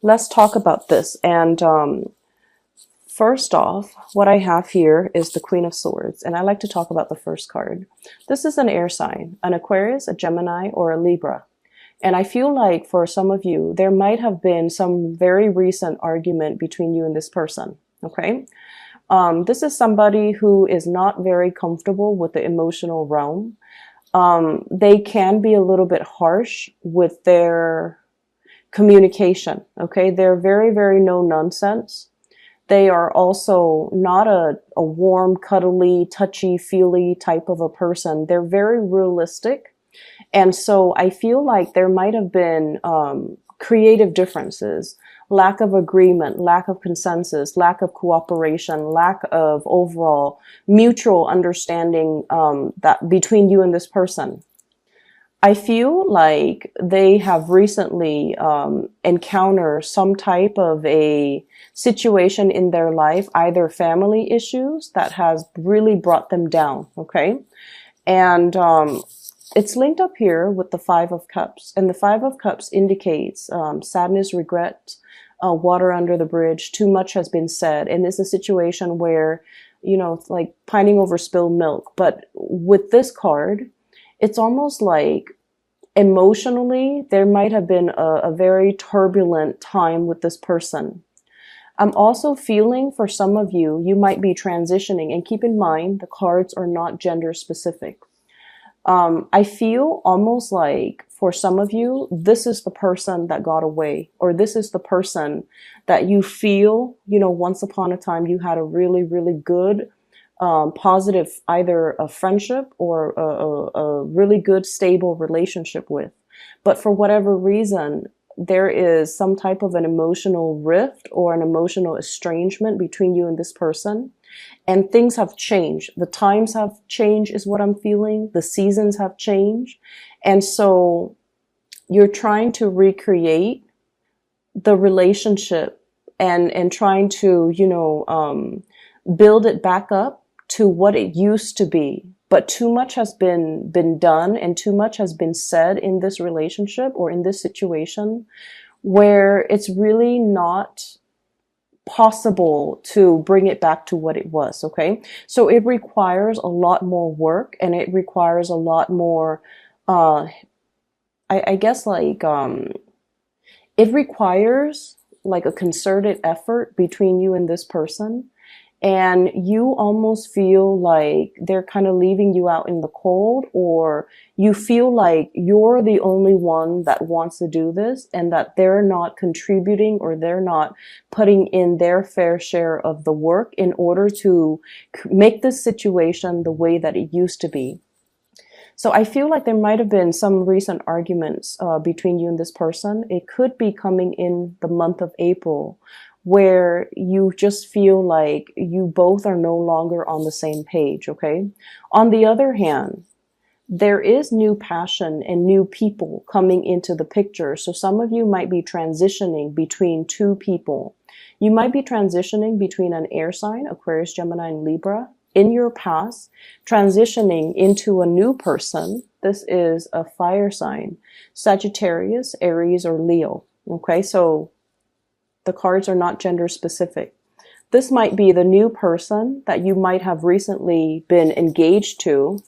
let's talk about this. And first off, what I have here is the Queen of Swords, and I like to talk about the first card. This is an air sign, an Aquarius, a Gemini, or a Libra. And I feel like for some of you, there might have been some very recent argument between you and this person. Okay. This is somebody who is not very comfortable with the emotional realm. They can be a little bit harsh with their communication. Okay. They're very, very no nonsense. They are also not a warm, cuddly, touchy-feely type of a person. They're very realistic. And so I feel like there might have been creative differences, lack of agreement, lack of consensus, lack of cooperation, lack of overall mutual understanding that between you and this person. I feel like they have recently encountered some type of a situation in their life, either family issues that has really brought them down, okay? And it's linked up here with the Five of Cups. And the Five of Cups indicates sadness, regret, water under the bridge, too much has been said. And it's a situation where, you know, it's like pining over spilled milk. But with this card, it's almost like emotionally, there might have been a very turbulent time with this person. I'm also feeling for some of you, you might be transitioning, and keep in mind, the cards are not gender specific. I feel almost like for some of you, this is the person that got away, or this is the person that you feel, you know, once upon a time you had a really, really good positive, either a friendship or a really good, stable relationship with. But for whatever reason, there is some type of an emotional rift or an emotional estrangement between you and this person. And things have changed. The times have changed is what I'm feeling. The seasons have changed. And so you're trying to recreate the relationship and trying to, you know, build it back up to what it used to be. But too much has been done and too much has been said in this relationship or in this situation where it's really not possible to bring it back to what it was. Okay. So it requires a lot more work, and it requires a lot more, I guess like, it requires like a concerted effort between you and this person. And you almost feel like they're kind of leaving you out in the cold, or you feel like you're the only one that wants to do this and that they're not contributing or they're not putting in their fair share of the work in order to make this situation the way that it used to be. So I feel like there might have been some recent arguments between you and this person. It could be coming in the month of April, where you just feel like you both are no longer on the same page, okay? On the other hand, there is new passion and new people coming into the picture. So some of you might be transitioning between two people. You might be transitioning between an air sign, Aquarius, Gemini, and Libra, in your past, transitioning into a new person. This is a fire sign, Sagittarius, Aries, or Leo, okay? So the cards are not gender specific. This might be the new person that you might have recently been engaged to.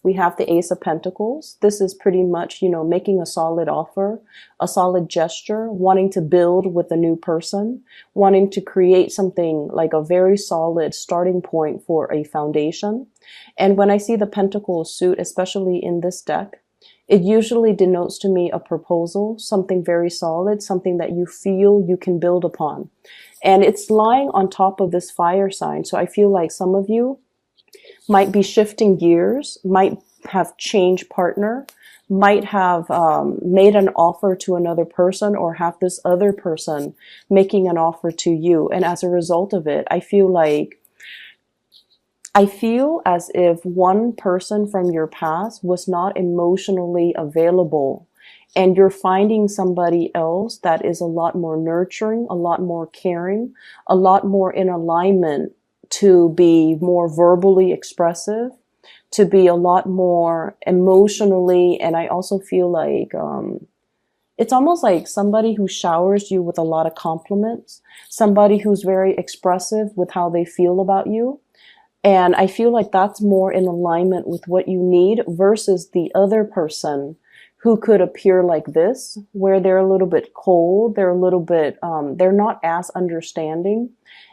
We have the Ace of Pentacles. This is pretty much, you know, making a solid offer, a solid gesture, wanting to build with a new person, wanting to create something like a very solid starting point for a foundation. And when I see the Pentacles suit, especially in this deck, it usually denotes to me a proposal, something very solid, something that you feel you can build upon. And it's lying on top of this fire sign. So I feel like some of you might be shifting gears, might have changed partner, might have made an offer to another person, or have this other person making an offer to you. And as a result of it, I feel as if one person from your past was not emotionally available, and you're finding somebody else that is a lot more nurturing, a lot more caring, a lot more in alignment to be more verbally expressive, to be a lot more emotionally. And I also feel like it's almost like somebody who showers you with a lot of compliments, somebody who's very expressive with how they feel about you. And I feel like that's more in alignment with what you need versus the other person who could appear like this, where they're a little bit cold, they're a little bit, they're not as understanding,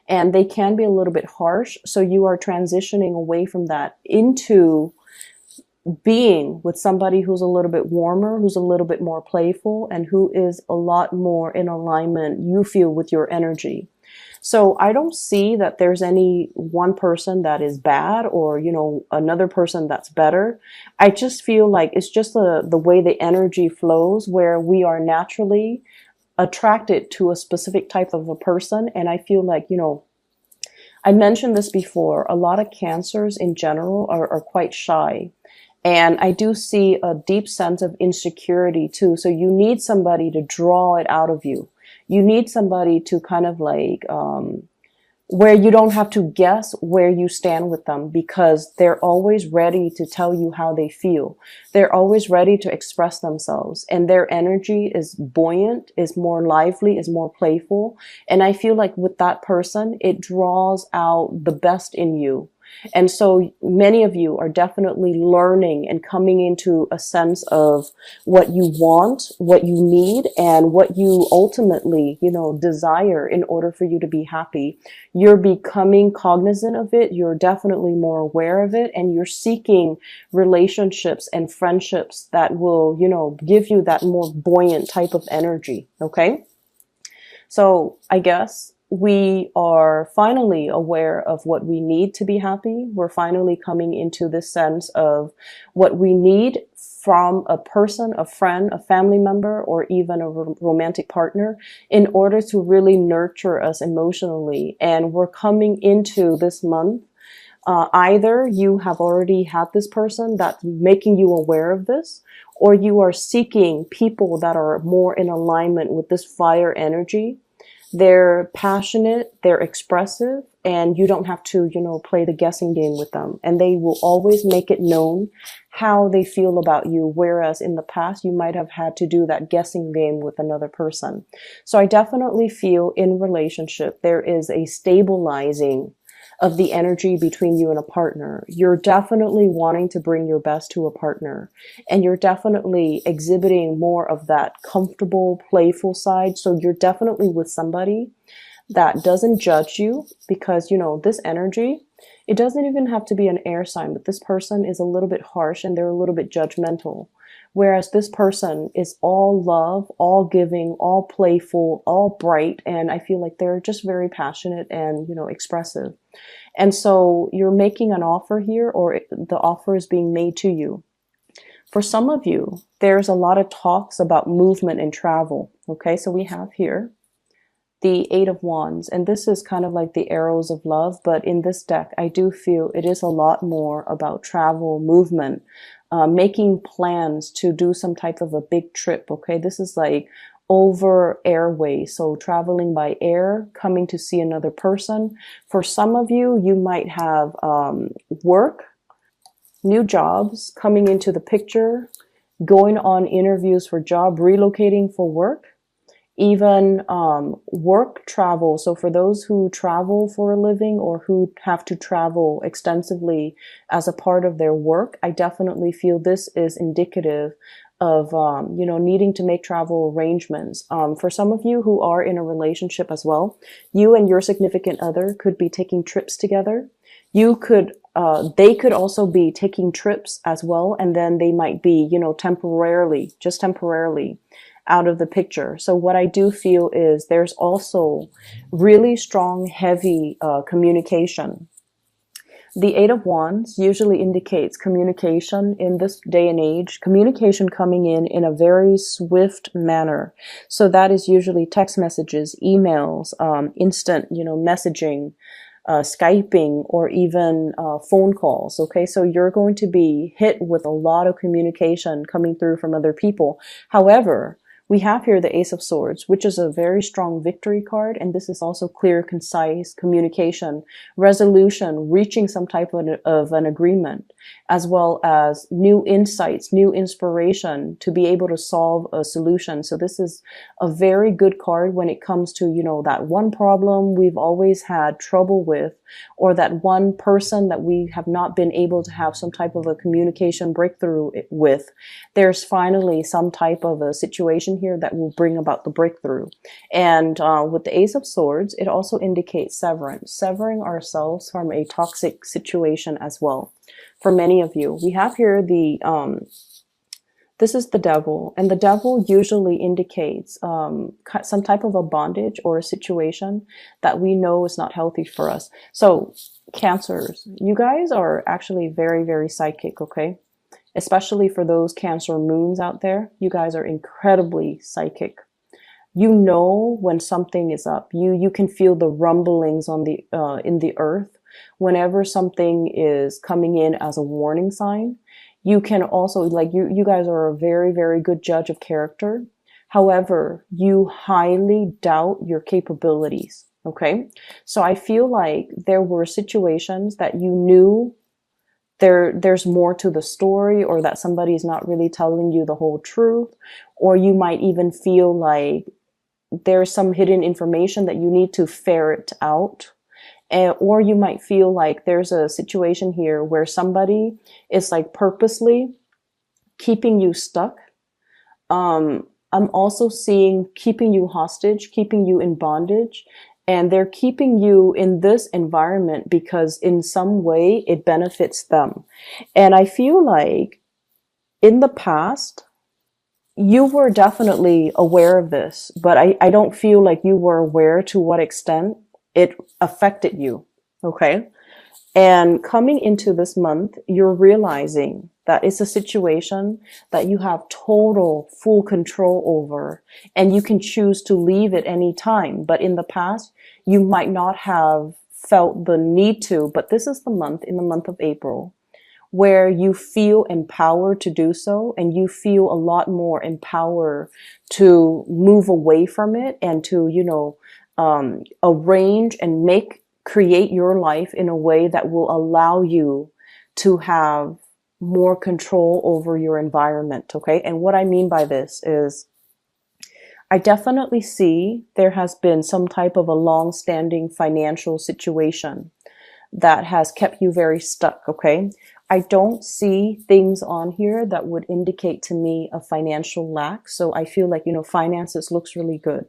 and they can be a little bit harsh. So you are transitioning away from that into being with somebody who's a little bit warmer, who's a little bit more playful, and who is a lot more in alignment, you feel, with your energy. So I don't see that there's any one person that is bad or, another person that's better. I just feel like it's just the way the energy flows, where we are naturally attracted to a specific type of a person. And I feel like, I mentioned this before, a lot of cancers in general are quite shy. And I do see a deep sense of insecurity too. So you need somebody to draw it out of you. You need somebody to kind of like, where you don't have to guess where you stand with them, because they're always ready to tell you how they feel. They're always ready to express themselves, and their energy is buoyant, is more lively, is more playful. And I feel like with that person, it draws out the best in you. And so many of you are definitely learning and coming into a sense of what you want, what you need, and what you ultimately, desire in order for you to be happy. You're becoming cognizant of it. You're definitely more aware of it, and you're seeking relationships and friendships that will, give you that more buoyant type of energy. Okay. So I guess we are finally aware of what we need to be happy. We're finally coming into this sense of what we need from a person, a friend, a family member, or even a romantic partner in order to really nurture us emotionally. And we're coming into this month. Either you have already had this person that's making you aware of this, or you are seeking people that are more in alignment with this fire energy. They're passionate, they're expressive, and you don't have to, play the guessing game with them. And they will always make it known how they feel about you, whereas in the past, you might have had to do that guessing game with another person. So I definitely feel in relationship, there is a stabilizing of the energy between you and a partner. You're definitely wanting to bring your best to a partner, and you're definitely exhibiting more of that comfortable, playful side. So you're definitely with somebody that doesn't judge you, because, this energy, it doesn't even have to be an air sign, but this person is a little bit harsh and they're a little bit judgmental. Whereas this person is all love, all giving, all playful, all bright. And I feel like they're just very passionate and, expressive. And so you're making an offer here, or the offer is being made to you. For some of you, there's a lot of talks about movement and travel. Okay, so we have here the Eight of Wands, and this is kind of like the arrows of love. But in this deck, I do feel it is a lot more about travel, movement, making plans to do some type of a big trip. Okay, this is like over airways, so traveling by air, coming to see another person. For some of you, you might have work, new jobs coming into the picture, going on interviews for job, relocating for work, even work travel. So for those who travel for a living or who have to travel extensively as a part of their work, I definitely feel this is indicative of, needing to make travel arrangements. For some of you who are in a relationship as well, you and your significant other could be taking trips together. They could also be taking trips as well. And then they might be, temporarily out of the picture. So what I do feel is there's also really strong, heavy communication. The Eight of Wands usually indicates communication in this day and age, communication coming in a very swift manner. So that is usually text messages, emails, instant, messaging, Skyping, or even phone calls. Okay, so you're going to be hit with a lot of communication coming through from other people. However, We have here the Ace of Swords, which is a very strong victory card. And this is also clear, concise communication, resolution, reaching some type of an agreement, as well as new insights, new inspiration to be able to solve a solution. So this is a very good card when it comes to, you know, that one problem we've always had trouble with, or that one person that we have not been able to have some type of a communication breakthrough with. There's finally some type of a situation here that will bring about the breakthrough. And with the Ace of Swords, it also indicates severance, severing ourselves from a toxic situation as well. For many of you, we have here this is the devil, and the devil usually indicates some type of a bondage or a situation that we know is not healthy for us. So Cancers, you guys are actually very, very psychic, okay? Especially for those Cancer moons out there, you guys are incredibly psychic. You know when something is up. You can feel the rumblings on the in the earth whenever something is coming in as a warning sign. You can also, like, you guys are a very, very good judge of character. However, you highly doubt your capabilities. Okay. So I feel like there were situations that you knew there's more to the story, or that somebody's not really telling you the whole truth, or you might even feel like there's some hidden information that you need to ferret out. Or you might feel like there's a situation here where somebody is like purposely keeping you stuck. I'm also seeing keeping you hostage, keeping you in bondage, and they're keeping you in this environment because in some way it benefits them. And I feel like in the past, you were definitely aware of this, but I don't feel like you were aware to what extent it affected you. Okay. And coming into this month, you're realizing that it's a situation that you have total full control over, and you can choose to leave at any time. But in the past, you might not have felt the need to, but this is the month, in the month of April, where you feel empowered to do so, and you feel a lot more empowered to move away from it and to, you know, arrange and create your life in a way that will allow you to have more control over your environment. Okay. And what I mean by this is, I definitely see there has been some type of a long-standing financial situation that has kept you very stuck. Okay. I don't see things on here that would indicate to me a financial lack. So I feel like, you know, finances looks really good.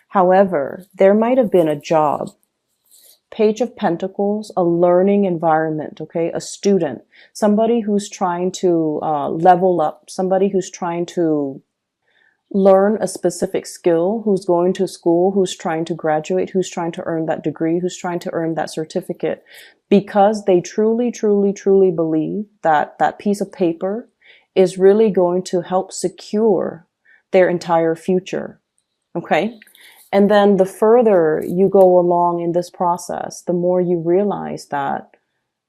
However, there might have been a job, Page of Pentacles, a learning environment, okay, a student, somebody who's trying to level up, somebody who's trying to learn a specific skill, who's going to school, who's trying to graduate, who's trying to earn that degree, who's trying to earn that certificate, because they truly, truly, truly believe that that piece of paper is really going to help secure their entire future, okay? And then the further you go along in this process, the more you realize that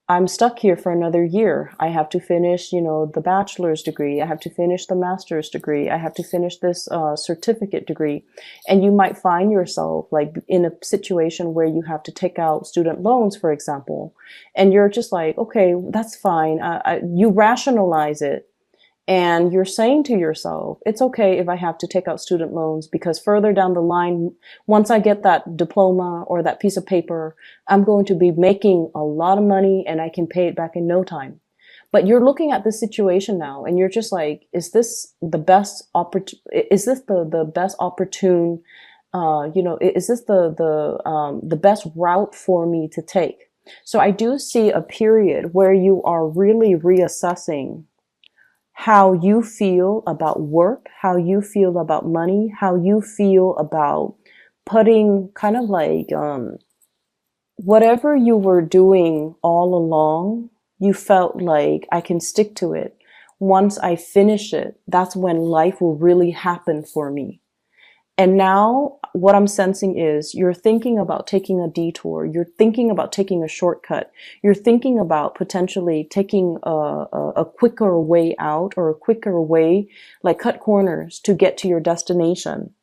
I'm stuck here for another year. I have to finish, you know, the bachelor's degree. I have to finish the master's degree. I have to finish this certificate degree. And you might find yourself like in a situation where you have to take out student loans, for example, and you're just like, okay, that's fine. You rationalize it. And you're saying to yourself, it's okay if I have to take out student loans, because further down the line, once I get that diploma or that piece of paper, I'm going to be making a lot of money and I can pay it back in no time. But you're looking at this situation now and you're just like, is this the best is this the best opportune, you know, is this the best route for me to take? So I do see a period where you are really reassessing how you feel about work, how you feel about money, how you feel about putting kind of like whatever you were doing all along, you felt like I can stick to it. Once I finish it, that's when life will really happen for me. And now what I'm sensing is you're thinking about taking a detour. You're thinking about taking a shortcut. You're thinking about potentially taking a quicker way out, or a quicker way, like cut corners to get to your destination.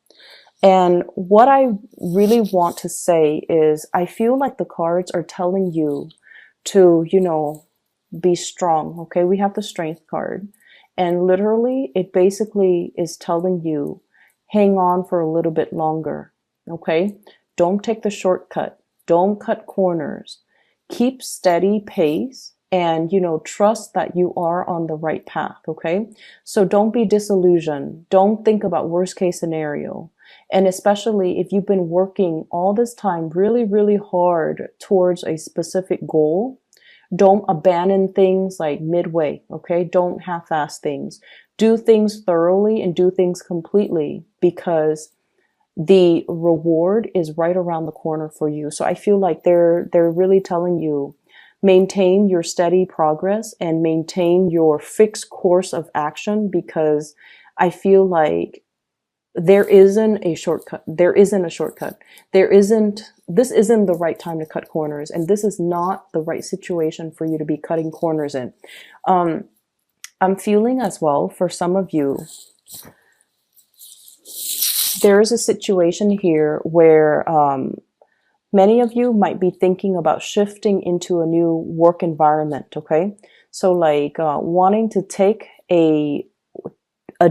And what I really want to say is I feel like the cards are telling you to, be strong. Okay. We have the strength card, and literally it basically is telling you, hang on for a little bit longer. Okay. Don't take the shortcut. Don't cut corners. Keep steady pace, and, trust that you are on the right path. Okay. So don't be disillusioned. Don't think about worst case scenario. And especially if you've been working all this time really, really hard towards a specific goal, don't abandon things like midway, okay? Don't half-ass things. Do things thoroughly and do things completely, because the reward is right around the corner for you. So I feel like they're really telling you, maintain your steady progress and maintain your fixed course of action, because I feel like there isn't a shortcut. There isn't a shortcut. This isn't the right time to cut corners, and this is not the right situation for you to be cutting corners in. I'm feeling as well, for some of you, there is a situation here where many of you might be thinking about shifting into a new work environment, okay? So like wanting to take a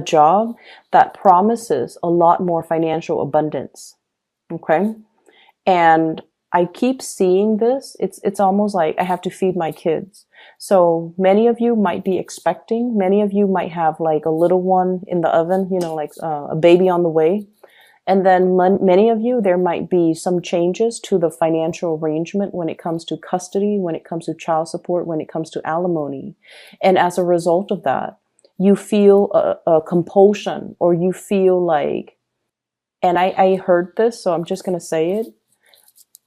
job that promises a lot more financial abundance. Okay. And I keep seeing this. It's almost like I have to feed my kids. So many of you might be expecting, many of you might have like a little one in the oven, like a baby on the way. And then many of you, there might be some changes to the financial arrangement when it comes to custody, when it comes to child support, when it comes to alimony. And as a result of that, you feel a compulsion, or you feel like, and I heard this, so I'm just going to say it.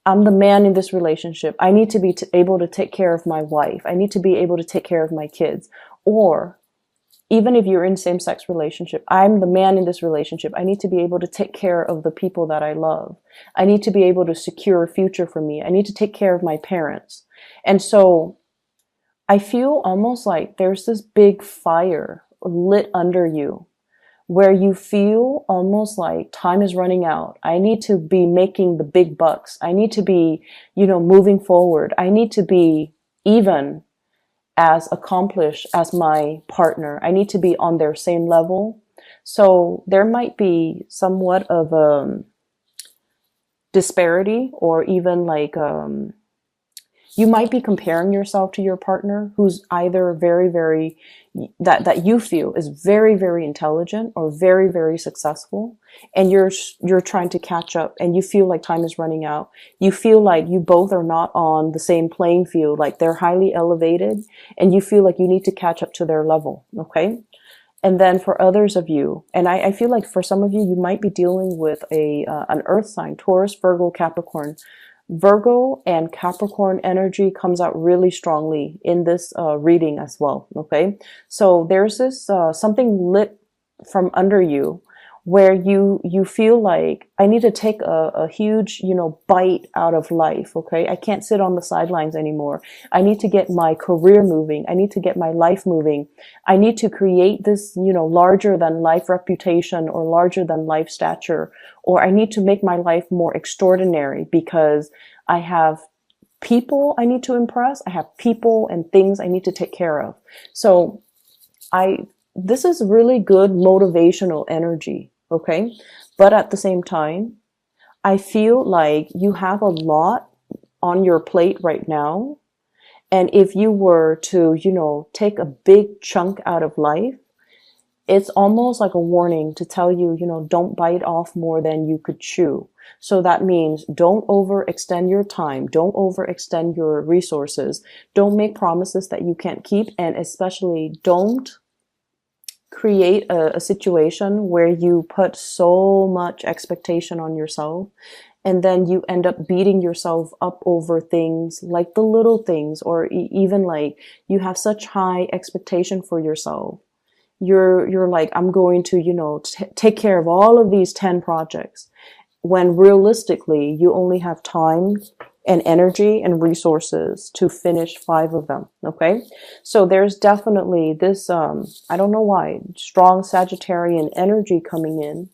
I'm the man in this relationship. I need to be able to take care of my wife. I need to be able to take care of my kids. Or even if you're in same-sex relationship, I'm the man in this relationship. I need to be able to take care of the people that I love. I need to be able to secure a future for me. I need to take care of my parents. And so I feel almost like there's this big fire lit under you, where you feel almost like time is running out. I need to be making the big bucks. I need to be, moving forward. I need to be even as accomplished as my partner. I need to be on their same level. So there might be somewhat of a disparity, or even like, you might be comparing yourself to your partner, who's either very, very, that you feel is very, very intelligent or very, very successful. And you're trying to catch up, and you feel like time is running out. You feel like you both are not on the same playing field, like they're highly elevated, and you feel like you need to catch up to their level. Okay. And then for others of you, and I feel like for some of you, you might be dealing with an earth sign, Taurus, Virgo, Capricorn. Virgo and Capricorn energy comes out really strongly in this reading as well. Okay. So there's this something lit from under you, where you feel like, I need to take a huge, bite out of life. Okay. I can't sit on the sidelines anymore. I need to get my career moving. I need to get my life moving. I need to create this, larger than life reputation, or larger than life stature, or I need to make my life more extraordinary, because I have people I need to impress. I have people and things I need to take care of. So this is really good motivational energy. Okay. But at the same time, I feel like you have a lot on your plate right now. And if you were to, take a big chunk out of life, it's almost like a warning to tell you, don't bite off more than you could chew. So that means don't overextend your time. Don't overextend your resources. Don't make promises that you can't keep. And especially don't create a situation where you put so much expectation on yourself, and then you end up beating yourself up over things like the little things, or even like you have such high expectation for yourself. You're like, I'm going to, take care of all of these 10 projects. when realistically you only have time and energy and resources to finish 5 of them. Okay. So there's definitely this, I don't know why, strong Sagittarian energy coming in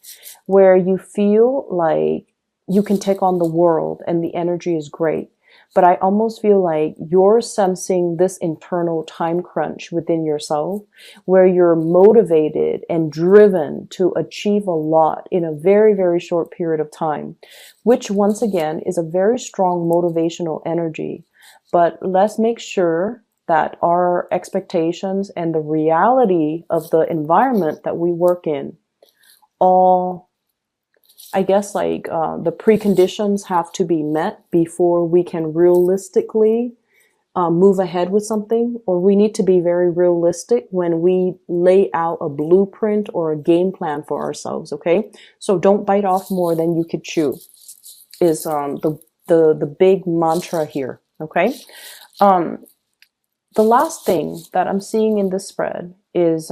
where you feel like you can take on the world and the energy is great. But I almost feel like you're sensing this internal time crunch within yourself where you're motivated and driven to achieve a lot in a very, very short period of time, which once again is a very strong motivational energy. But let's make sure that our expectations and the reality of the environment that we work in all, I guess, like the preconditions have to be met before we can realistically move ahead with something, or we need to be very realistic when we lay out a blueprint or a game plan for ourselves. Okay, so don't bite off more than you could chew is the big mantra here. Okay, the last thing that I'm seeing in this spread is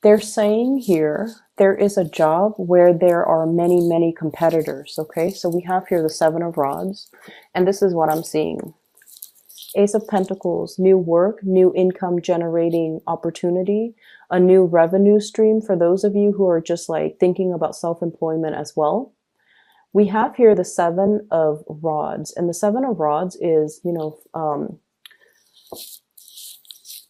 they're saying here there is a job where there are many, many competitors. Okay, so we have here the 7 of Rods, and this is what I'm seeing. Ace of Pentacles, new work, new income generating opportunity, a new revenue stream for those of you who are just like thinking about self-employment as well. We have here the 7 of Rods, and the 7 of Rods is, you know,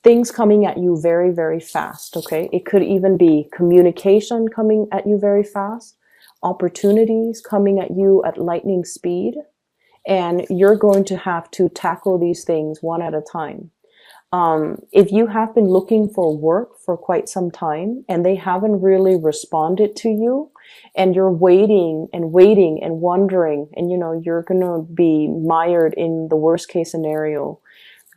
things coming at you very, very fast, okay? It could even be communication coming at you very fast, opportunities coming at you at lightning speed, and you're going to have to tackle these things one at a time. If you have been looking for work for quite some time and they haven't really responded to you, and you're waiting and waiting and wondering, and you know, you're going to be mired in the worst case scenario.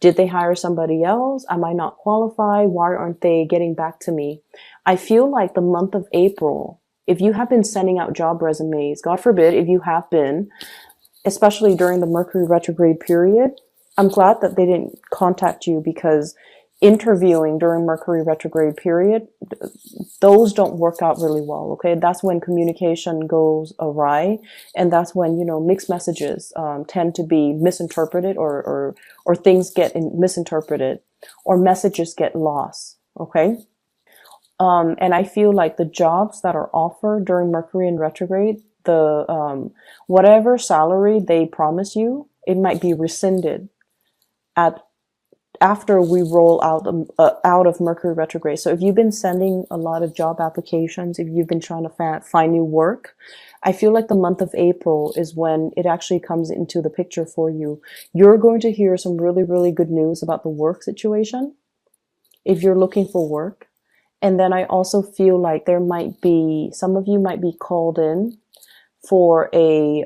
Did they hire somebody else? Am I not qualified? Why aren't they getting back to me? I feel like the month of April, if you have been sending out job resumes, God forbid if you have been, especially during the Mercury retrograde period, I'm glad that they didn't contact you, because interviewing during Mercury retrograde period, those don't work out really well. Okay, that's when communication goes awry, and that's when, you know, mixed messages tend to be misinterpreted, or things get misinterpreted, or messages get lost. Okay, and I feel like the jobs that are offered during Mercury in retrograde, the whatever salary they promise you, it might be rescinded after we roll out of Mercury retrograde. So if you've been sending a lot of job applications, if you've been trying to find new work, I feel like the month of April is when it actually comes into the picture for you. You're going to hear some really, really good news about the work situation if you're looking for work. And then I also feel like there might be, some of you might be called in for a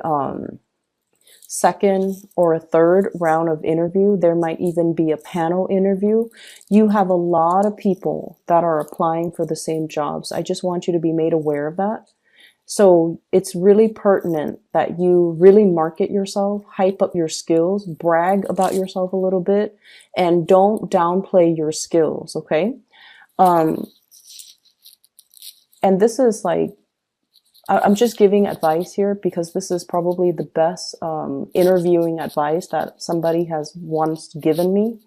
second or a third round of interview. There might even be a panel interview. You have a lot of people that are applying for the same jobs. I just want you to be made aware of that. So it's really pertinent that you really market yourself, hype up your skills, brag about yourself a little bit, and don't downplay your skills, okay? And this is like, I'm just giving advice here because this is probably the best interviewing advice that somebody has once given me.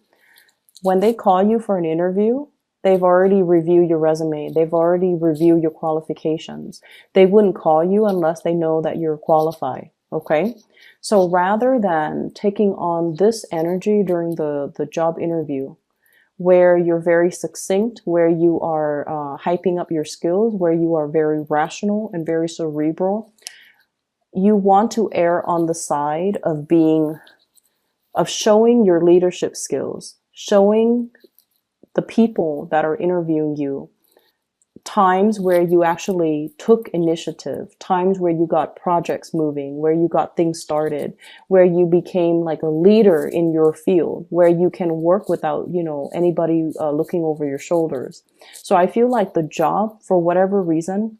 When they call you for an interview, they've already reviewed your resume. They've already reviewed your qualifications. They wouldn't call you unless they know that you're qualified, okay? So rather than taking on this energy during the job interview, where you're very succinct, where you are hyping up your skills, where you are very rational and very cerebral, you want to err on the side of showing your leadership skills, showing the people that are interviewing you times where you actually took initiative, times where you got projects moving, where you got things started, where you became like a leader in your field, where you can work without, you know, anybody looking over your shoulders. So I feel like the job, for whatever reason,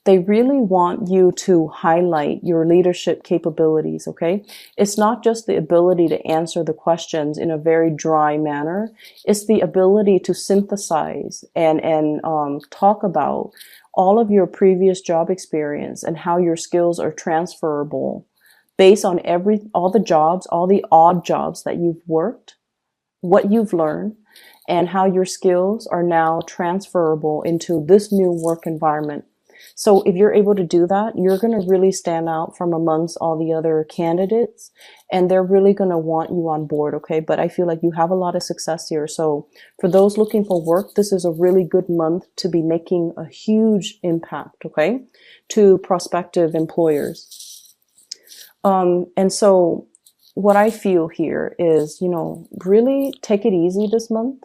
they really want you to highlight your leadership capabilities, okay? It's not just the ability to answer the questions in a very dry manner. It's the ability to synthesize and talk about all of your previous job experience and how your skills are transferable based on all the jobs, all the odd jobs that you've worked, what you've learned, and how your skills are now transferable into this new work environment. So if you're able to do that, you're going to really stand out from amongst all the other candidates, and they're really going to want you on board. Okay. But I feel like you have a lot of success here. So for those looking for work, this is a really good month to be making a huge impact. Okay. To prospective employers. And so what I feel here is, really take it easy this month.